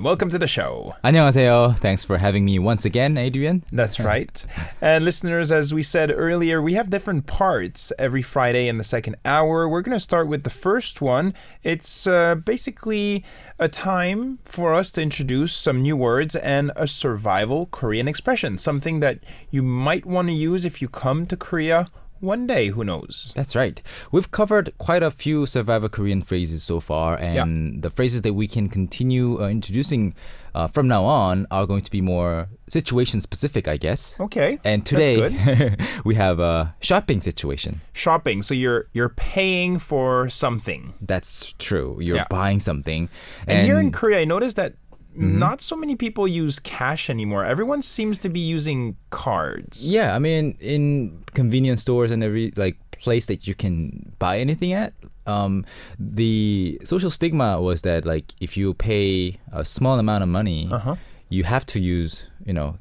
welcome to the show. 안녕하세요. Thanks for having me once again, Adrian. That's right. And listeners, as we said earlier, we have different parts every Friday in the second hour. We're going to start with the first one. It's basically a time for us to introduce some new words and a survival Korean expression, something that you might want to use if you come to Korea one day, who knows? That's right. We've covered quite a few survival Korean phrases so far, and the phrases that we can continue introducing from now on are going to be more situation specific, I guess. Okay. And today that's good. we have a shopping situation. Shopping. So you're paying for something. That's true. You're buying something. And here in Korea, I noticed that not so many people use cash anymore. Everyone seems to be using cards. Yeah, I mean, in convenience stores and every place that you can buy anything at, the social stigma was that if you pay a small amount of money, you have to use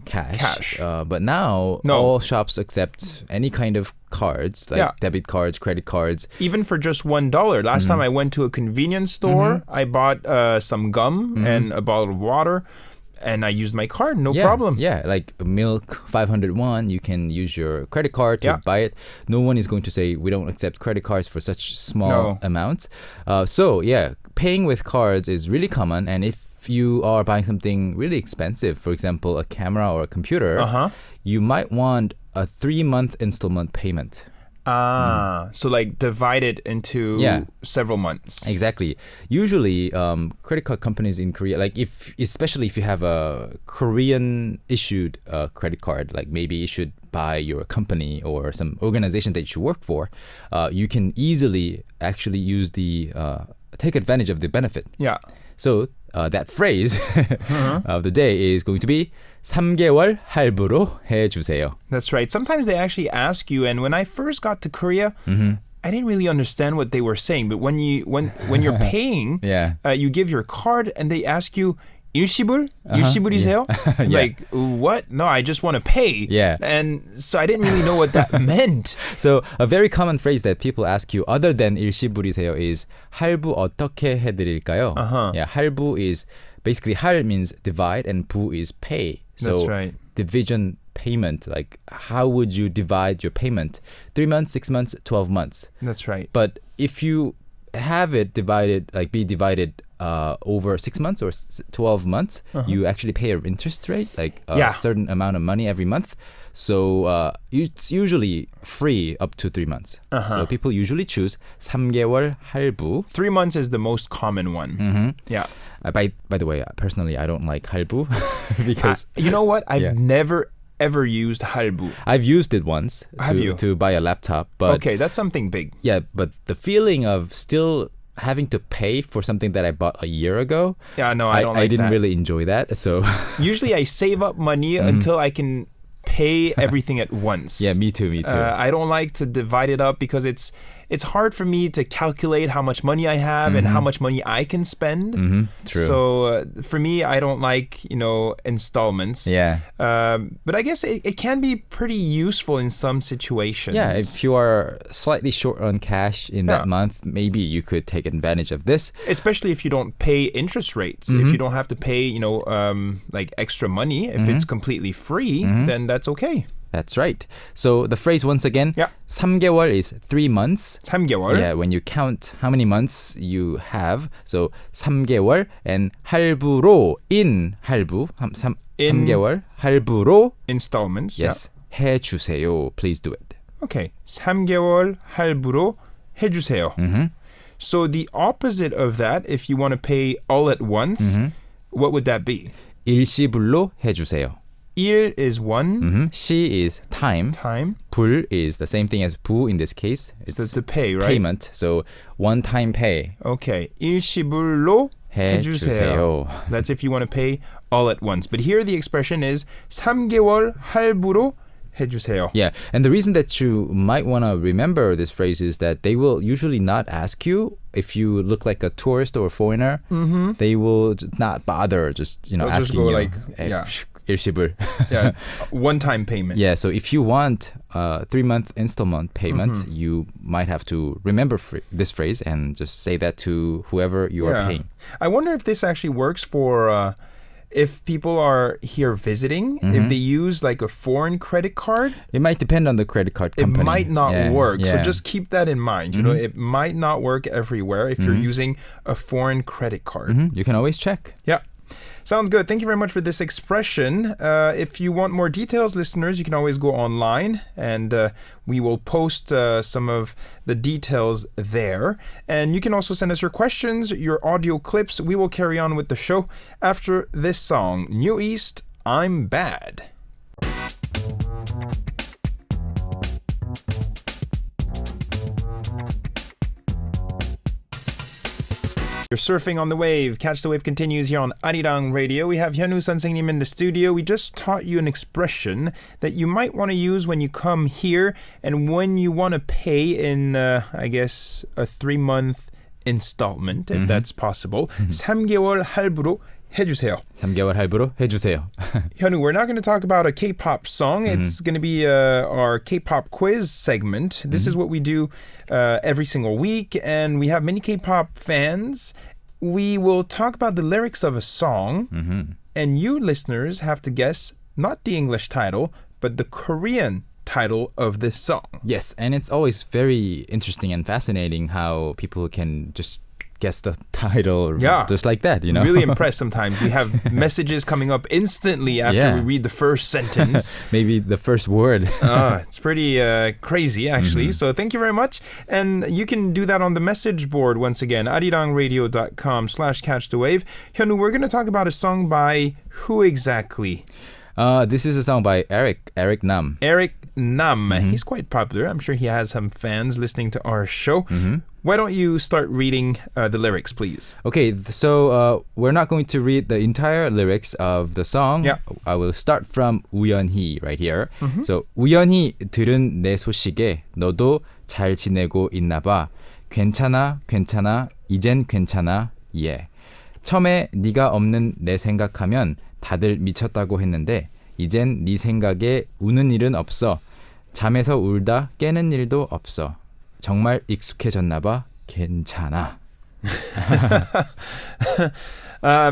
cash. But now all shops accept any kind of cards, debit cards, credit cards. Even for just $1. Last time I went to a convenience store, I bought some gum and a bottle of water, and I used my card, no problem. Yeah, like milk, 500 won, you can use your credit card to buy it. No one is going to say we don't accept credit cards for such small amounts. So paying with cards is really common, and if you are buying something really expensive, for example, a camera or a computer, you might want a 3-month installment payment. So divide it into several months. Exactly. Usually, credit card companies in Korea, especially if you have a Korean issued credit card, maybe issued by your company or some organization that you work for, you can easily actually use take advantage of the benefit. Yeah. So that phrase of the day is going to be 3개월 할부로 해주세요. That's right. Sometimes they actually ask you, and when I first got to Korea, I didn't really understand what they were saying. But when you're paying, you give your card, and they ask you, 일시불? 일시불이세요? Like, what? No, I just want to pay. Yeah. And so I didn't really know what that meant. So a very common phrase that people ask you other than 일시불이세요 is 할부 어떻게 해드릴까요? Yeah, 할부 is basically 할 means divide and 부 is pay. So That's right. division payment, how would you divide your payment? 3 months, 6 months, 12 months. That's right. But if you have it divided, be divided over 6 months or 12 months, you actually pay an interest rate, a certain amount of money every month. So it's usually free up to 3 months. So people usually choose 3개월 할부. 3 months is the most common one. Yeah. By the way, personally, I don't like 할부 because you know what? I've never ever used 할부. I've used it once Have you? to buy a laptop, but okay, that's something big. Yeah, but the feeling of still having to pay for something that I bought a year ago. Yeah, no, I don't like I didn't that. really enjoy that. So usually I save up money until I can pay everything at once. Yeah, me too. I don't like to divide it up because it's hard for me to calculate how much money I have and how much money I can spend. True. So for me, I don't like, installments. Yeah. But I guess it can be pretty useful in some situations. Yeah, if you are slightly short on cash in that month, maybe you could take advantage of this. Especially if you don't pay interest rates. If you don't have to pay, extra money, if it's completely free, then that's okay. That's right. So the phrase once again, 3개월 is 3 months. 3개월. Yeah, when you count how many months you have. So 3개월 and 할부로 in 할부. 3개월 할부로 installments. Yes. 해주세요. Please do it. Okay. 3개월 할부로 해주세요. So the opposite of that, if you want to pay all at once, what would that be? 일시불로 해주세요. 일 is one. 시 is time. 불 is the same thing as 부 in this case. It's the pay, right? Payment. So one-time pay. Okay. 일시불로 해주세요. That's if you want to pay all at once. But here the expression is 3개월 할부로 해주세요. Yeah, and the reason that you might want to remember this phrase is that they will usually not ask you if you look like a tourist or a foreigner. They will not bother just They'll asking just go you. 일시불. Yeah, one-time payment. Yeah, so if you want a 3-month installment payment, you might have to remember this phrase and just say that to whoever you are paying. I wonder if this actually works for if people are here visiting, if they use like a foreign credit card, it might depend on the credit card company. It might not work. Yeah. So just keep that in mind. You know, it might not work everywhere if you're using a foreign credit card. You can always check. Yeah. Sounds good. Thank you very much for this expression. If you want more details, listeners, you can always go online and we will post some of the details there. And you can also send us your questions, your audio clips. We will carry on with the show after this song, New East, I'm Bad. You're surfing on the wave. Catch the Wave continues here on Arirang Radio. We have Hyunwoo 선생님 in the studio. We just taught you an expression that you might want to use when you come here and when you want to pay in, I guess, a 3-month installment, if that's possible. 3개월 할부로 해주세요. 3개월 할부로 해주세요. Hyunwoo, we're not going to talk about a K-pop song. It's going to be our K-pop quiz segment. This is what we do every single week, and we have many K-pop fans. We will talk about the lyrics of a song, and you listeners have to guess not the English title, but the Korean title of this song. Yes, and it's always very interesting and fascinating how people can just guess the title just like that, you know? Really impressed sometimes. We have messages coming up instantly after we read the first sentence. Maybe the first word. It's pretty crazy, actually. So thank you very much. And you can do that on the message board once again, arirangradio.com/catchthewave. Hyunwoo, we're going to talk about a song by who exactly? This is a song by Eric Nam. Eric Nam. He's quite popular. I'm sure he has some fans listening to our show. Why don't you start reading the lyrics, please? Okay, so we're not going to read the entire lyrics of the song. Yeah. I will start from 우연히 right here. So 우연히 들은 내 소식에 너도 잘 지내고 있나 봐. 괜찮아, 괜찮아, 이젠 괜찮아, yeah. 처음에 네가 없는 내 생각하면 다들 미쳤다고 했는데 이젠 네 생각에 우는 일은 없어. 잠에서 울다 깨는 일도 없어. 정말 익숙해졌나 봐. 괜찮아.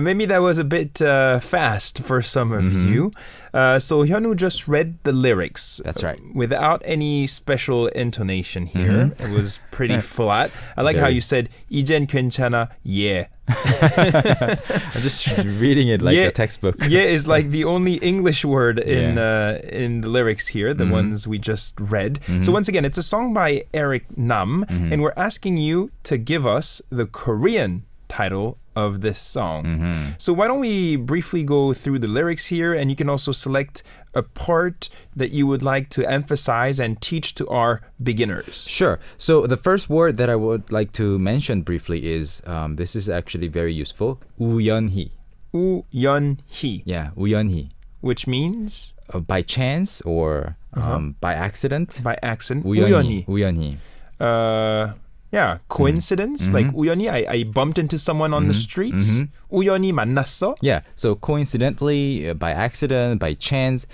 Maybe that was a bit fast for some of you. So Hyunwoo just read the lyrics. That's right. Without any special intonation here. It was pretty flat. I like how you said, 이젠 괜찮아, yeah. I'm just reading it like a textbook. Yeah is like the only English word in the lyrics here, the ones we just read. So once again, it's a song by Eric Nam, and we're asking you to give us the Korean title of this song. So why don't we briefly go through the lyrics here, and you can also select a part that you would like to emphasize and teach to our beginners. Sure. So the first word that I would like to mention briefly is, this is actually very useful, 우연히. 우연히. Yeah, 우연히. Which means? By chance or by accident. By accident. 우연히. 우연히. Yeah, coincidence. Like 우연히, I bumped into someone on the streets. 우연히 만났어. Yeah, so coincidentally, by accident, by chance,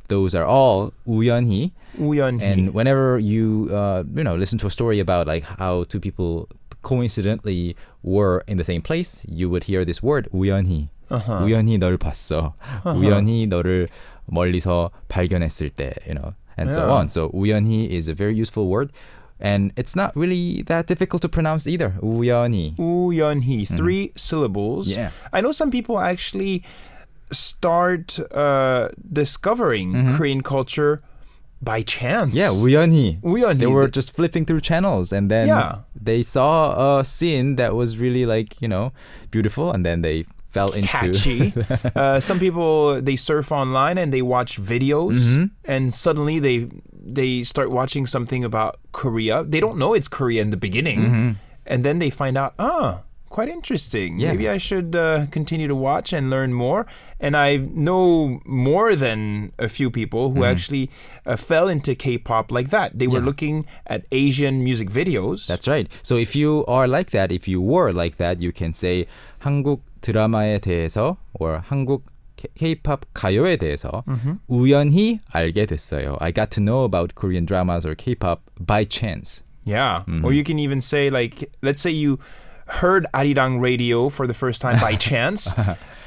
those are all 우연히. 우연히. And whenever you listen to a story about like how two people coincidentally were in the same place, you would hear this word 우연히. 우연히 너를 봤어. 우연히 너를 멀리서 발견했을 때, and so on. So 우연히 is a very useful word. And it's not really that difficult to pronounce either. 우연히. 우연히. 3 syllables. Yeah. I know some people actually start discovering Korean culture by chance. Yeah, 우연히. 우연히. They were just flipping through channels and then they saw a scene that was really beautiful, and then they fell into catchy. Some people, they surf online and they watch videos and suddenly they start watching something about Korea. They don't know it's Korea in the beginning. And then they find out, quite interesting. Yeah. Maybe I should continue to watch and learn more. And I know more than a few people who actually fell into K-pop like that. They were looking at Asian music videos. That's right. So if you are like that, if you were like that, you can say 한국 드라마에 대해서 or 한국 K-pop 가요에 대해서 우연히 알게 됐어요. I got to know about Korean dramas or K-pop by chance. Yeah. Or you can even say, let's say you heard Arirang Radio for the first time by chance.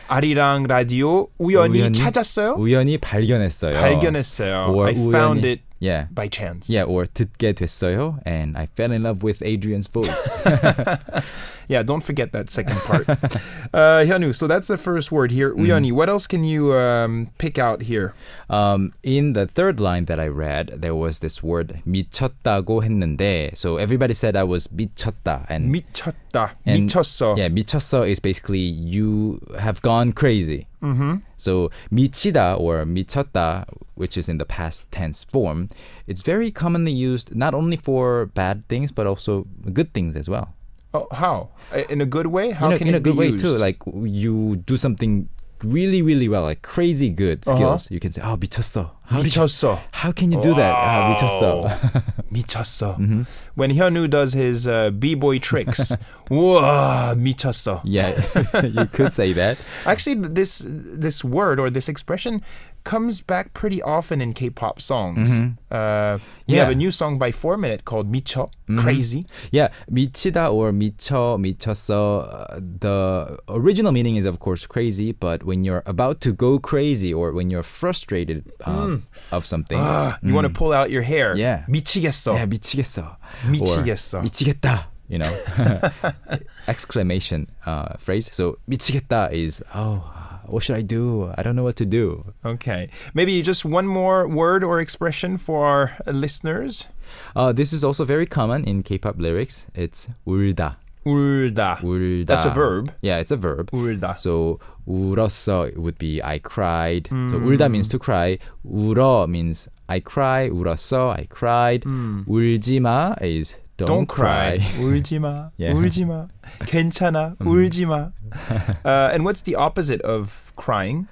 아리랑 라디오 우연히 찾았어요? 우연히 발견했어요. 발견했어요. Or I found it yeah. by chance. Yeah, or 듣게 됐어요, and I fell in love with Adrian's voice. Yeah, don't forget that second part. Hyunwoo, so that's the first word here. 우연히. What else can you pick out here? In the third line that I read, there was this word 미쳤다고 했는데, so everybody said I was 미쳤다. And 미쳤다. and, 미쳤어. Yeah, 미쳤어 is basically you have gone crazy. So 미치다 or 미쳤다, which is in the past tense form, it's very commonly used not only for bad things but also good things as well. Oh, how? In a good way? How can in it a good be way used? too. Like you do something really, really well, like crazy good skills. You can say, "Oh, 미쳤어." 미쳤어. How can you do that? Wow. 미쳤어. 미쳤어. When Hyunwoo does his b-boy tricks, 우와, 미쳤어. Yeah, you could say that. Actually, this word or this expression comes back pretty often in K-pop songs. We have a new song by 4 Minute called 미쳐, crazy. Yeah, 미치다 or 미쳐, 미쳤어. The original meaning is of course crazy, but when you're about to go crazy or when you're frustrated of something, you want to pull out your hair. Yeah. 미치겠어. Yeah, 미치겠어. 미치겠어. Or 미치겠다. You know, exclamation phrase. So 미치겠다 is what should I do? I don't know what to do. Okay. Maybe just one more word or expression for our listeners. This is also very common in K-pop lyrics. It's 울다. 울다. 울다. That's a verb. Yeah, it's a verb. 울다. So 울었어 would be I cried. So 울다 means to cry. 울어 means I cry. 울었어, I cried. 울지마 is don't cry. 울지마. Yeah. 울지마. 괜찮아. 울지마. And what's the opposite of crying?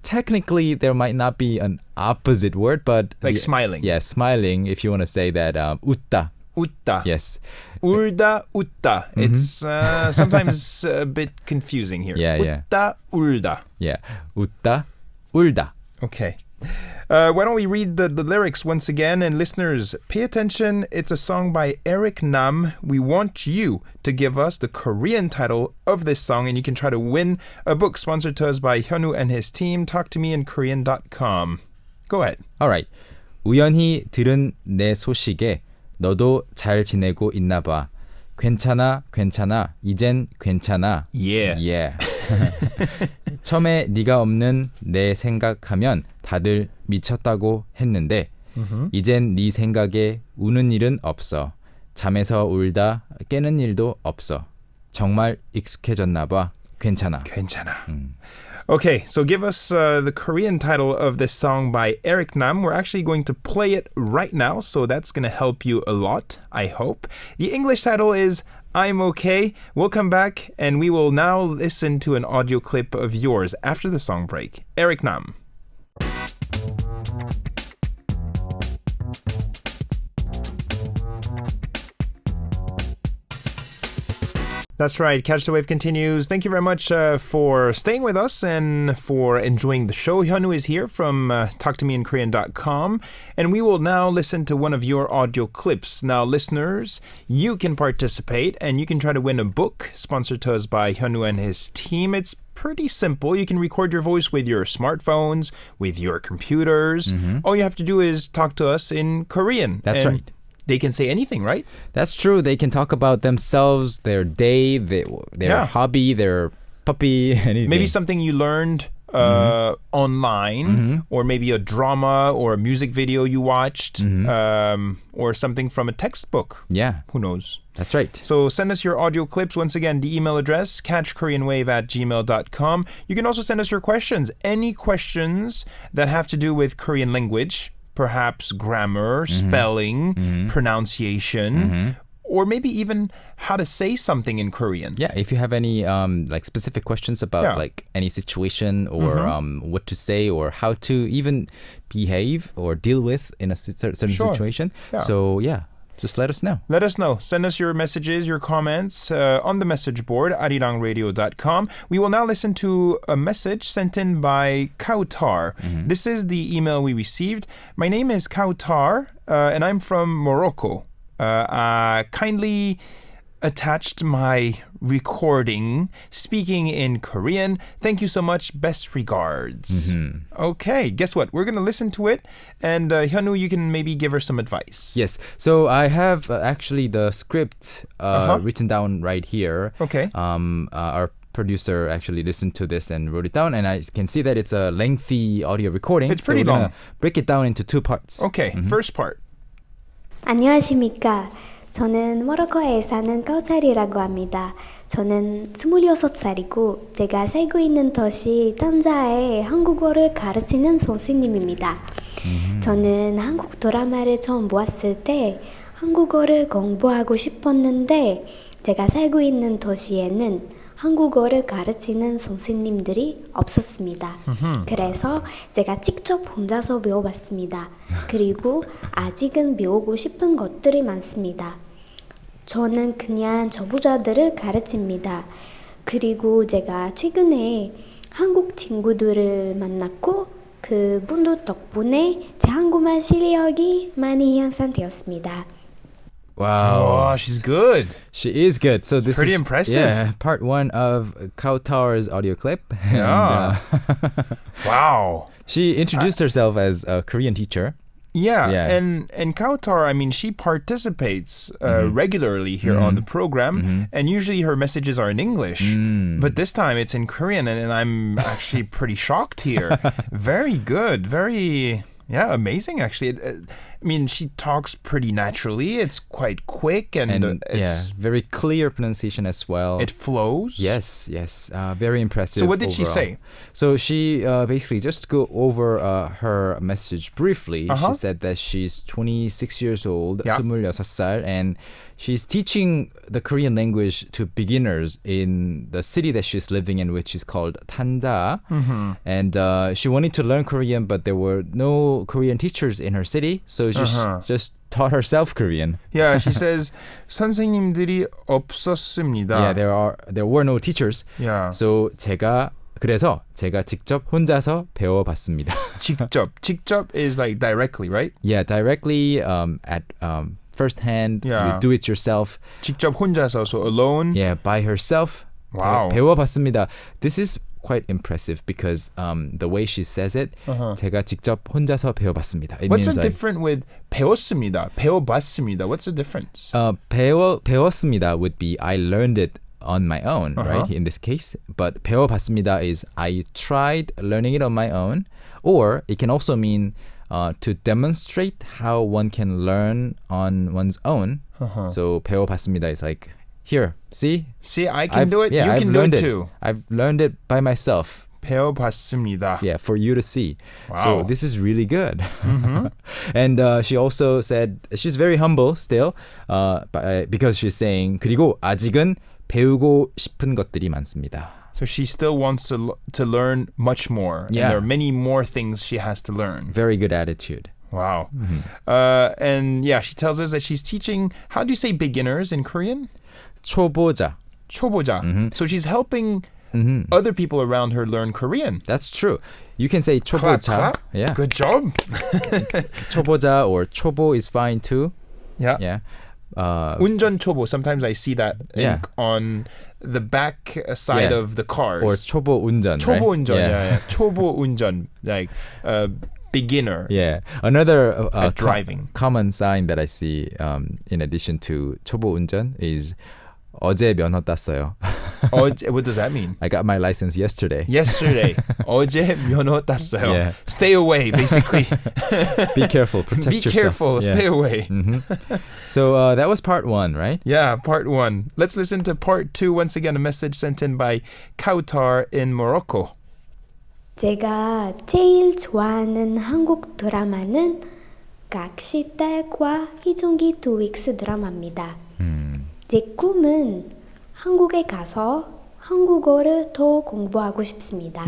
Technically, there might not be an opposite word, but Like smiling. Yeah, smiling. If you want to say that, 웃다. 웃다. Yes. 울다, 웃다. It's sometimes a bit confusing here. Yeah, yeah. 웃다, 울다. Yeah. 웃다, 울다. Okay. Why don't we read the lyrics once again? And listeners, pay attention. It's a song by Eric Nam. We want you to give us the Korean title of this song, and you can try to win a book sponsored to us by Hyunwoo and his team. TalkToMeInKorean.com. Go ahead. All right. 우연히 들은 내 소식에 너도 잘 지내고 있나 봐. 괜찮아, 괜찮아. 이젠 괜찮아. Yeah. Yeah. 처음에 네가 없는 내 생각하면 다들 미쳤다고 했는데 이젠 네 생각에 우는 일은 없어. 잠에서 울다 깨는 일도 없어. 정말 익숙해졌나 봐. 괜찮아. 괜찮아. Okay, so give us the Korean title of this song by Eric Nam. We're actually going to play it right now, so that's going to help you a lot, I hope. The English title is I'm Okay. We'll come back and we will now listen to an audio clip of yours after the song break. Eric Nam. That's right. Catch the Wave continues. Thank you very much for staying with us and for enjoying the show. Hyunwoo is here from TalkToMeInKorean.com, and we will now listen to one of your audio clips. Now, listeners, you can participate and you can try to win a book sponsored to us by Hyunwoo and his team. It's pretty simple. You can record your voice with your smartphones, with your computers. All you have to do is talk to us in Korean. That's and right. They can say anything, right? That's true. They can talk about themselves, their day, their hobby, their puppy, anything. Maybe something you learned online, or maybe a drama or a music video you watched, or something from a textbook. Yeah. Who knows? That's right. So send us your audio clips. Once again, the email address, catchkoreanwave@gmail.com. You can also send us your questions. Any questions that have to do with Korean language, perhaps grammar, spelling, pronunciation, or maybe even how to say something in Korean. Yeah, if you have any like specific questions about like any situation or what to say or how to even behave or deal with in a certain situation. Yeah. So yeah, just let us know. Let us know. Send us your messages, your comments on the message board, arirangradio.com. We will now listen to a message sent in by Kautar. This is the email we received. My name is Kautar, and I'm from Morocco. Kindly attached my recording speaking in Korean. Thank you so much. Best regards. Okay, guess what? We're going to listen to it. And Hyunwoo, you can maybe give her some advice. Yes. So I have actually the script written down right here. Okay. Our producer actually listened to this and wrote it down, and I can see that it's a lengthy audio recording. It's pretty so we're long. Gonna break it down into two parts. Okay, first part. 안녕하십니까. 저는 모로코에 사는 카우찰이라고 합니다. 저는 26살이고 제가 살고 있는 도시 탄자에 한국어를 가르치는 선생님입니다. 저는 한국 드라마를 처음 보았을 때 한국어를 공부하고 싶었는데 제가 살고 있는 도시에는 한국어를 가르치는 선생님들이 없었습니다. 그래서 제가 직접 혼자서 배워봤습니다. 그리고 아직은 배우고 싶은 것들이 많습니다. 저는 그냥 초보자들을 가르칩니다. 그리고 제가 최근에 한국 친구들을 만났고 그분들 덕분에 제 한국말 실력이 많이 향상되었습니다. Wow. Oh, she's good. She is good. So this Pretty is impressive. Yeah, part one of Kautar's audio clip. Yeah. Wow. She introduced herself as a Korean teacher. Yeah, Yeah. and Kautar, I mean, she participates regularly here on the program, and usually her messages are in English, but this time it's in Korean, and I'm actually pretty shocked here. Very good, very... Yeah, amazing actually. I mean, she talks pretty naturally. It's quite quick and it's very clear pronunciation as well. It flows. Yes, very impressive. So what did she overall. say? So she basically, just to go over her message briefly, she said that she's 26 years old, Yeah. 26살, and she's teaching the Korean language to beginners in the city that she's living in, which is called Tanja. And she wanted to learn Korean, but there were no Korean teachers in her city, so she just taught herself Korean. Yeah, she says 선생님들이 없었습니다. Yeah, there were no teachers. Yeah. So 그래서 제가 직접 혼자서 배워봤습니다. 직접 is like directly, right? Yeah, directly at first hand. Yeah. You do it yourself. 직접 혼자서, so alone. Yeah, by herself. Wow. 배워봤습니다. This is quite impressive because the way she says it, 제가 직접 혼자서 배워봤습니다. It What's means the like, difference with 배웠습니다, 배워봤습니다? What's the difference? 배웠습니다 would be I learned it on my own, right? In this case. But 배워봤습니다 is I tried learning it on my own. Or it can also mean to demonstrate how one can learn on one's own. So 배워봤습니다 is like, here, see, I can do it. Yeah, you I've can do learned it too. I've learned it by myself. 배워봤습니다. Yeah, for you to see. Wow. So this is really good. And she also said she's very humble still, because she's saying 그리고 아직은 배우고 싶은 것들이 많습니다. So she still wants to learn much more. Yeah. And there are many more things she has to learn. Very good attitude. Wow. And yeah, she tells us that she's teaching, how do you say beginners in Korean? 초보자. 초보자. So she's helping other people around her learn Korean. That's true. You can say Clap, 초보자. clap. Yeah. Good job. 초보자 or 초보 is fine too. Yeah. Yeah. 운전 초보. Sometimes I see that Yeah. on the back side Yeah. of the cars. Or 초보 운전. 초보 right? 운전. Yeah. 초보 운전. Like beginner Yeah. Another at driving. common sign that I see in addition to 초보 운전 is 어제 면허 땄어요. What does that mean? I got my license yesterday. Yesterday. 어제 면허 땄어요. Yeah. Stay away, basically. Be careful. Protect Be yourself. careful. Yeah. Stay away. So that was part one, right? Yeah, part one. Let's listen to part two. Once again, a message sent in by Kautar in Morocco. 제가 제일 좋아하는 한국 드라마는 각시딸과 희종기 트윅스 드라마입니다. 제 꿈은 한국에 가서 한국어를 더 공부하고 싶습니다.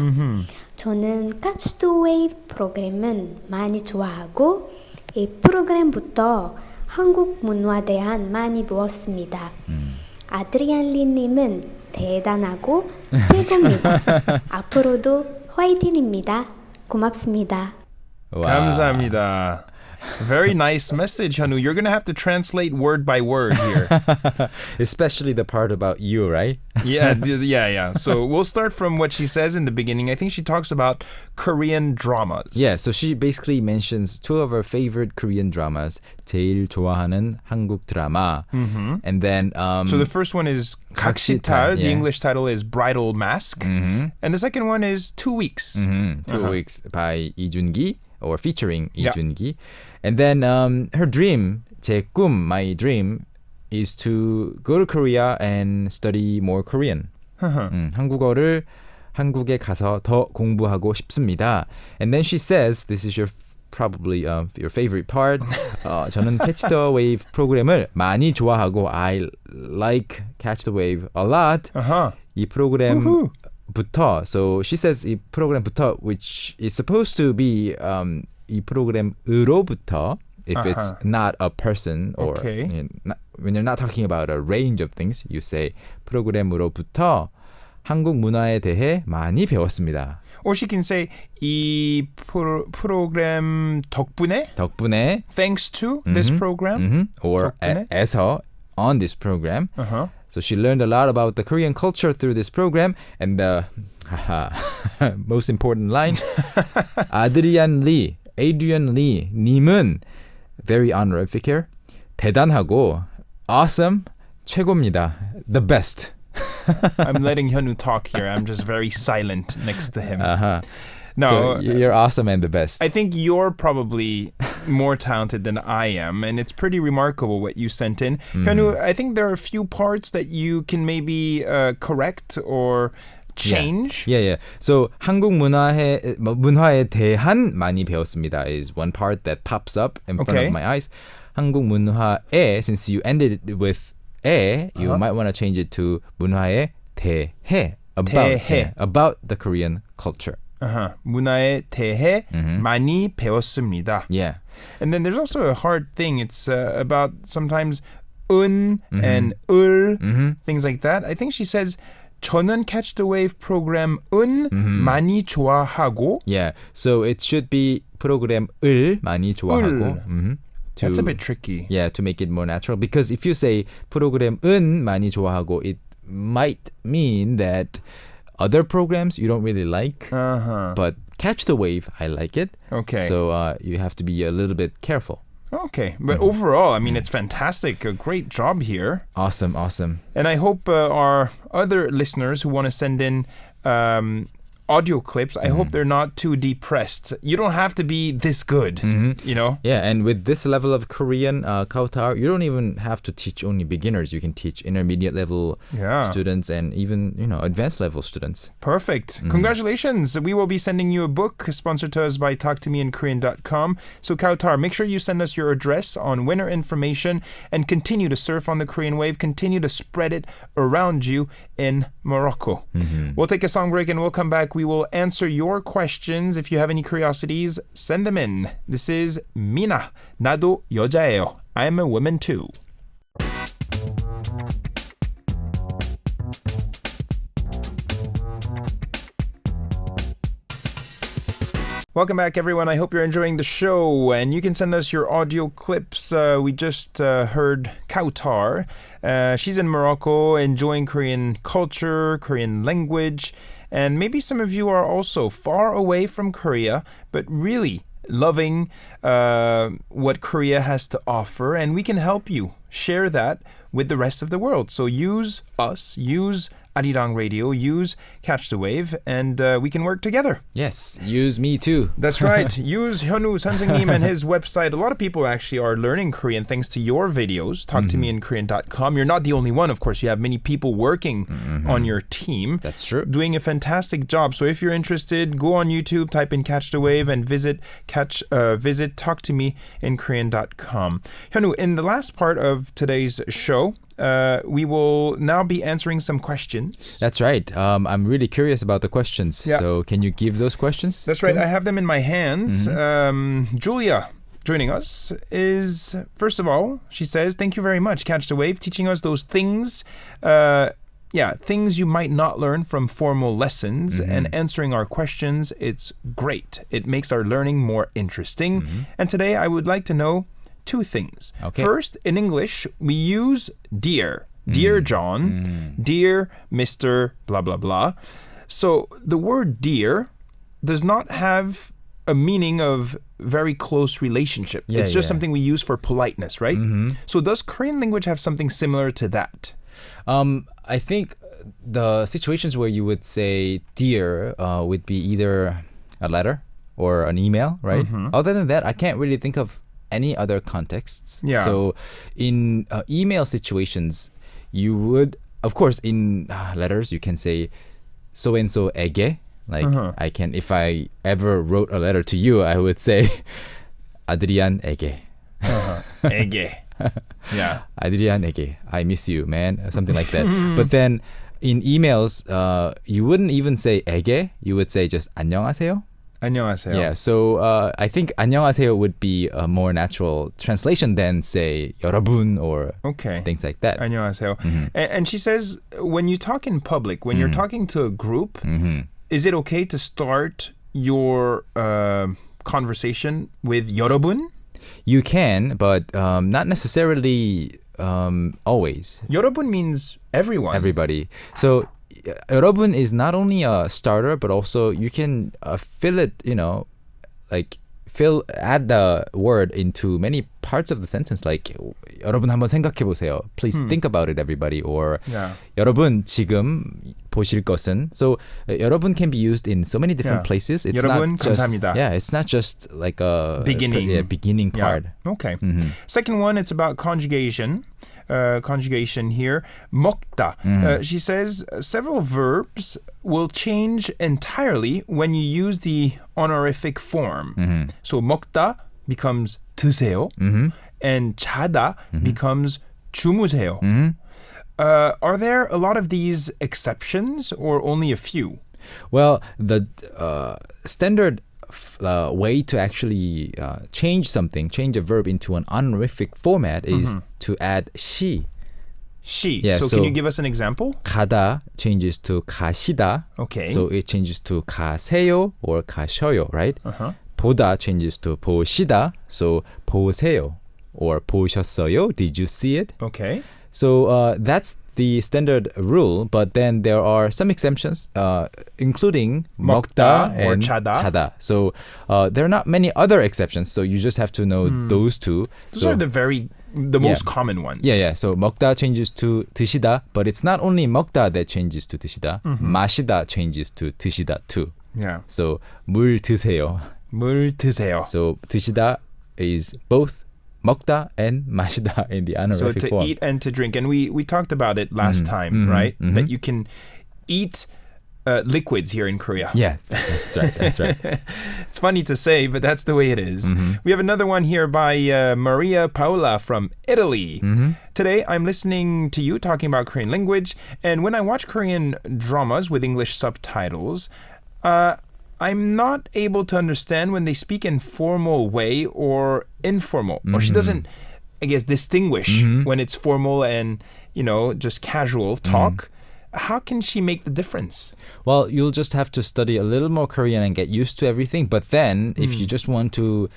저는 Catch the Wave 프로그램은 많이 좋아하고 이 프로그램부터 한국 문화에 대한 많이 배웠습니다. 아드리안 리님은 대단하고 최고입니다. 앞으로도 화이팅입니다. 고맙습니다. Wow. 감사합니다. Very nice message, Hyunwoo. You're going to have to translate word by word here. Especially the part about you, right? Yeah. So we'll start from what she says in the beginning. I think she talks about Korean dramas. Yeah, so she basically mentions two of her favorite Korean dramas. 제일 좋아하는 한국 드라마. And then so the first one is 각시탈. The English title is Bridal Mask. And the second one is 2 Weeks. 2 Weeks by 이준기 or featuring 이준기. And then her dream, 제 꿈, my dream is to go to Korea and study more Korean. 한국어를 한국에 가서 더 공부하고 싶습니다. And then she says, this is probably your favorite part. 저는 Catch the Wave 프로그램을 많이 좋아하고 I like Catch the Wave a lot. 이 프로그램부터, so she says 이 프로그램부터, which is supposed to be 이 프로그램으로부터, if it's not a person or when you're not talking about a range of things, you say 프로그램으로부터 한국 문화에 대해 많이 배웠습니다. Or she can say 이 프로그램 덕분에 thanks to this program or 에서 on this program. So she learned a lot about the Korean culture through this program. And the most important line, Adrian Lee 님은 very honorific here. 대단하고 awesome, 최고입니다. The best. I'm letting Hyunwoo talk here. I'm just very silent next to him. No, so you're awesome and the best. I think you're probably more talented than I am, and it's pretty remarkable what you sent in. Hyunwoo, I think there are a few parts that you can maybe correct or change. Yeah. So 한국 문화에 대한 많이 배웠습니다 is one part that pops up in front of my eyes. 한국 문화에, since you ended it with 에, you might want to change it to 문화에 대해, about the Korean culture. 문화에 대해 많이 배웠습니다. Yeah. And then there's also a hard thing. It's about sometimes and things like that. I think she says 저는 Catch the Wave 프로그램은 많이 좋아하고. Yeah. So it should be 프로그램을 많이 좋아하고. That's a bit tricky. Yeah, to make it more natural. Because if you say 프로그램은 많이 좋아하고, it might mean that other programs you don't really like. But Catch the Wave, I like it. Okay. So you have to be a little bit careful. Okay. But overall, I mean, it's fantastic. A great job here. Awesome. And I hope our other listeners who want to send in audio clips, I hope they're not too depressed. You don't have to be this good, you know? Yeah, and with this level of Korean, Kautar, you don't even have to teach only beginners. You can teach intermediate level students and even, advanced level students. Perfect. Congratulations. We will be sending you a book sponsored to us by TalkToMeInKorean.com. So Kautar, make sure you send us your address on winner information and continue to surf on the Korean wave. Continue to spread it around you in Morocco. We'll take a song break and we'll come back. We will answer your questions. If you have any curiosities, send them in. This is Mina. 나도 여자예요. I'm a woman too. Welcome back, everyone. I hope you're enjoying the show. And you can send us your audio clips. We just heard Kautar. She's in Morocco, enjoying Korean culture, Korean language. And maybe some of you are also far away from Korea, but really loving what Korea has to offer. And we can help you share that with the rest of the world. So use us, use Arirang Radio, use Catch the Wave, and we can work together. Yes, use me too. That's right. Use Hyunwoo Sansangnim and his website. A lot of people actually are learning Korean thanks to your videos, TalkToMeInKorean.com. You're not the only one, of course. You have many people working on your team. That's true. Doing a fantastic job. So if you're interested, go on YouTube, type in Catch the Wave, and visit TalkToMeInKorean.com. Hyunwoo, in the last part of today's show, we will now be answering some questions. That's right. I'm really curious about the questions. Yeah. So can you give those questions? That's right. I have them in my hands. Julia joining us is, first of all, she says, thank you very much, Catch the Wave, teaching us those things yeah, things you might not learn from formal lessons and answering our questions. It's great. It makes our learning more interesting. And today I would like to know two things. Okay. First, in English, we use dear. Dear John, dear Mr. blah, blah, blah. So the word dear does not have a meaning of very close relationship. Yeah, it's just yeah. something we use for politeness, right? So does Korean language have something similar to that? I think the situations where you would say dear would be either a letter or an email, right? Other than that, I can't really think of any other contexts. Yeah. So in email situations, you would, of course, in letters, you can say so-and-so-에게. Like I can, if I ever wrote a letter to you, I would say 아드리안에게. 에게. Yeah. 아드리안에게. I miss you, man. Something like that. But then in emails, you wouldn't even say 에게. You would say just 안녕하세요. 안녕하세요. Yeah, so I think 안녕하세요 would be a more natural translation than say 여러분 or Okay. things like that. 안녕하세요. And she says, when you talk in public, when you're talking to a group, is it okay to start your conversation with 여러분? You can, but not necessarily always. 여러분 means everyone. Everybody. So 여러분 is not only a starter, but also you can fill it, like add the word into many parts of the sentence. Like 여러분 한번 생각해 보세요. Please think about it, everybody. Or Yeah. 여러분 지금 보실 것은. So 여러분 can be used in so many different Yeah. places. It's 여러분 not just, 감사합니다. yeah, it's not just like a Beginning. beginning Yeah. part. Okay. Second one, it's about conjugation. Conjugation here. 먹다. She says several verbs will change entirely when you use the honorific form. So 먹다 becomes 드세요, and 자다 becomes 주무세요. Are there a lot of these exceptions or only a few? Well, the standard way to actually change a verb into an honorific format is to add 시. She. Yeah, so so- can you give us an example? 가다 changes to 가시다. Okay. So it changes to 가세요 or 가셔요, right? 보다 changes to 보시다. So 보세요 or 보셨어요. Did you see it? Okay. So that's the standard rule, but then there are some exemptions, including 먹다 먹다 or and 차다. So there are not many other exceptions, so you just have to know those two. Those So, are the most common ones. yeah. So 먹다 changes to 드시다, but it's not only 먹다 that changes to 드시다. 마시다 changes to 드시다 too. Yeah. So 물 드세요. 물 드세요. So 드시다 is both 먹다 and 마시다 in the So honorific to form. eat and to drink. And we talked about it last time, right? That you can eat liquids here in Korea. Yeah, that's right. That's right. It's funny to say, but that's the way it is. We have another one here by Maria Paola from Italy. Today, I'm listening to you talking about Korean language, and when I watch Korean dramas with English subtitles, I'm not able to understand when they speak in formal way or informal. Or she doesn't, I guess, distinguish when it's formal and, just casual talk. How can she make the difference? Well, you'll just have to study a little more Korean and get used to everything. But then, if you just want to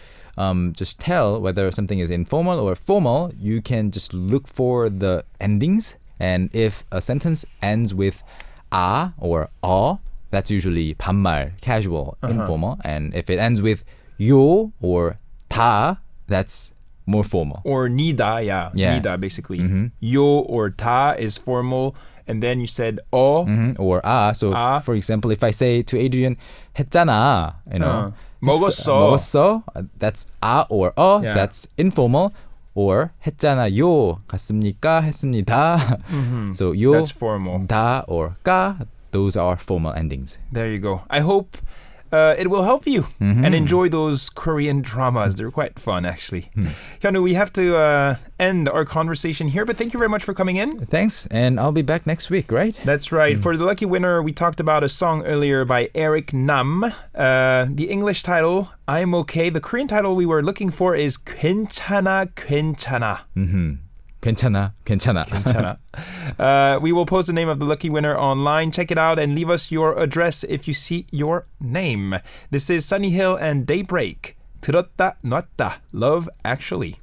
just tell whether something is informal or formal, you can just look for the endings. And if a sentence ends with 아 or 어, that's usually 반말, casual, informal. And if it ends with 요 or 다, that's more formal. Or 니다, yeah. 니다, basically. 요 or 다 is formal. And then you said 어. Or 아. So, for example, if I say to Adrian, 했잖아, 먹었어. That's 아 or 어. Yeah. That's informal. Or 했잖아요. 갔습니까? 했습니다. So 요, That's formal. 다 or 까. Those are formal endings. There you go. I hope it will help you and enjoy those Korean dramas. They're quite fun, actually. Hyunwoo, we have to end our conversation here, but thank you very much for coming in. Thanks, and I'll be back next week, right? That's right. For the lucky winner, we talked about a song earlier by Eric Nam. The English title, I'm Okay. The Korean title we were looking for is 괜찮아, 괜찮아. 괜찮아. 괜찮아. We will post the name of the lucky winner online. Check it out and leave us your address if you see your name. This is Sunny Hill and Daybreak. 들었다 놨다. Love Actually.